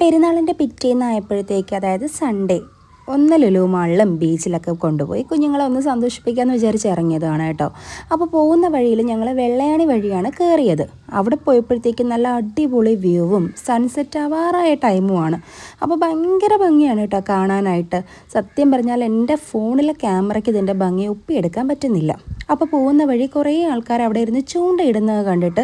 പെരുന്നാളിൻ്റെ പിറ്റേന്നായപ്പോഴത്തേക്ക്, അതായത് സൺഡേ, ഒന്ന് ലുലു മാളിലും ബീച്ചിലൊക്കെ കൊണ്ടുപോയി കുഞ്ഞുങ്ങളെ ഒന്ന് സന്തോഷിപ്പിക്കാമെന്ന് വിചാരിച്ച് ഇറങ്ങിയതാണ് കേട്ടോ. അപ്പോൾ പോകുന്ന വഴിയിൽ ഞങ്ങൾ വെള്ളയാണി വഴിയാണ് കയറിയത്. അവിടെ പോയപ്പോഴത്തേക്കും നല്ല അടിപൊളി വ്യൂവും സൺസെറ്റ് ആവാറായ ടൈമുമാണ്. അപ്പോൾ ഭയങ്കര ഭംഗിയാണ് കേട്ടോ കാണാനായിട്ട്. സത്യം പറഞ്ഞാൽ എൻ്റെ ഫോണിലെ ക്യാമറയ്ക്ക് ഇതിൻ്റെ ഭംഗി ഒപ്പിയെടുക്കാൻ പറ്റുന്നില്ല. അപ്പോൾ പോകുന്ന വഴി കുറേ ആൾക്കാർ അവിടെ ഇരുന്ന് ചൂണ്ടയിടുന്നത് കണ്ടിട്ട്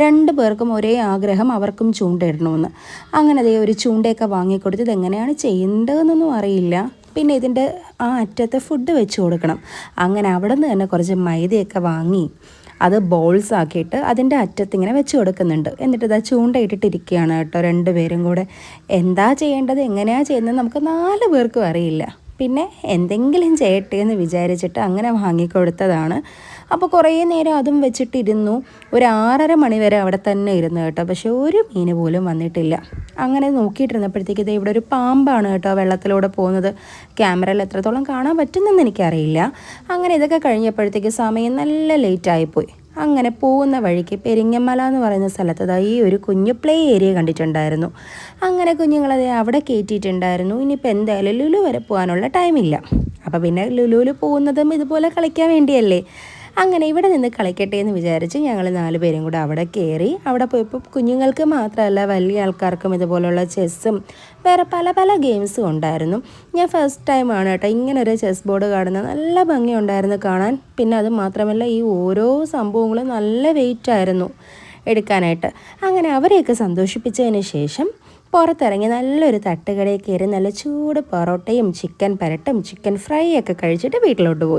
രണ്ടു പേർക്കും ഒരേ ആഗ്രഹം, അവർക്കും ചൂണ്ടയിടണമെന്ന്. അങ്ങനെ അതേ ഒരു ചൂണ്ടയൊക്കെ വാങ്ങിക്കൊടുത്ത് ഇതെങ്ങനെയാണ് ചെയ്യേണ്ടതെന്നൊന്നും അറിയില്ല. പിന്നെ ഇതിൻ്റെ ആ അറ്റത്തെ ഫുഡ് വെച്ച് കൊടുക്കണം. അങ്ങനെ അവിടെ നിന്ന് തന്നെ കുറച്ച് മൈദയൊക്കെ വാങ്ങി അത് ബോൾസ് ആക്കിയിട്ട് അതിൻ്റെ അറ്റത്തിങ്ങനെ വെച്ച് കൊടുക്കുന്നുണ്ട്. എന്നിട്ട് ഇതാ ചൂണ്ടയിട്ടിട്ടിരിക്കുകയാണ് കേട്ടോ രണ്ടുപേരും കൂടെ. എന്താ ചെയ്യേണ്ടത്, എങ്ങനെയാണ് ചെയ്യുന്നത് നമുക്ക് 4 പേർക്കും അറിയില്ല. പിന്നെ എന്തെങ്കിലും ചെയ്യട്ടെ എന്ന് വിചാരിച്ചിട്ട് അങ്ങനെ വാങ്ങിക്കൊടുത്തതാണ്. അപ്പോൾ കുറേ നേരം അതും വെച്ചിട്ടിരുന്നു. ഒരു 6:30 മണി വരെ അവിടെ തന്നെ ഇരുന്നു കേട്ടോ. പക്ഷേ ഒരു മീൻ പോലും വന്നിട്ടില്ല. അങ്ങനെ നോക്കിയിട്ടിരുന്നപ്പോഴത്തേക്ക് ഇത് ഇവിടെ ഒരു പാമ്പാണ് കേട്ടോ വെള്ളത്തിലൂടെ പോകുന്നത്. ക്യാമറയിൽ എത്രത്തോളം കാണാൻ പറ്റുന്നെന്ന് എനിക്കറിയില്ല. അങ്ങനെ ഇതൊക്കെ കഴിഞ്ഞപ്പോഴത്തേക്ക് സമയം നല്ല ലേറ്റായിപ്പോയി. അങ്ങനെ പോകുന്ന വഴിക്ക് പെരിങ്ങമല എന്ന് പറയുന്ന സ്ഥലത്ത് ഈ ഒരു കുഞ്ഞ് പ്ലേ ഏരിയ കണ്ടിട്ടുണ്ടായിരുന്നു. അങ്ങനെ കുഞ്ഞുങ്ങളത് അവിടെ കയറ്റിയിട്ടുണ്ടായിരുന്നു. ഇനിയിപ്പോൾ എന്തായാലും ലുലു വരെ പോകാനുള്ള ടൈമില്ല. അപ്പോൾ പിന്നെ ലുലുവിൽ പോകുന്നതും ഇതുപോലെ കളിക്കാൻ വേണ്ടിയല്ലേ. അങ്ങനെ ഇവിടെ നിന്ന് കളിക്കട്ടെ എന്ന് വിചാരിച്ച് ഞങ്ങൾ 4 പേരും കൂടെ അവിടെ കയറി. അവിടെ പോയപ്പോൾ കുഞ്ഞുങ്ങൾക്ക് മാത്രമല്ല വലിയ ആൾക്കാർക്കും ഇതുപോലുള്ള ചെസ്സും വേറെ പല പല ഗെയിംസും ഉണ്ടായിരുന്നു. ഞാൻ ഫസ്റ്റ് ടൈമാണ് കേട്ടോ ഇങ്ങനൊരു ചെസ് ബോർഡ് കാണുന്നത്. നല്ല ഭംഗിയുണ്ടായിരുന്നു കാണാൻ. പിന്നെ അത് മാത്രമല്ല ഈ ഓരോ സംഭവങ്ങളും നല്ല വെയിറ്റ് ആയിരുന്നു എടുക്കാനായിട്ട്. അങ്ങനെ അവരെയൊക്കെ സന്തോഷിപ്പിച്ചതിന് ശേഷം പുറത്തിറങ്ങി നല്ലൊരു തട്ടുകടയിൽ കയറി നല്ല ചൂട് പൊറോട്ടയും ചിക്കൻ പരട്ടും ചിക്കൻ ഫ്രൈ ഒക്കെ കഴിച്ചിട്ട് വീട്ടിലോട്ട് പോയി.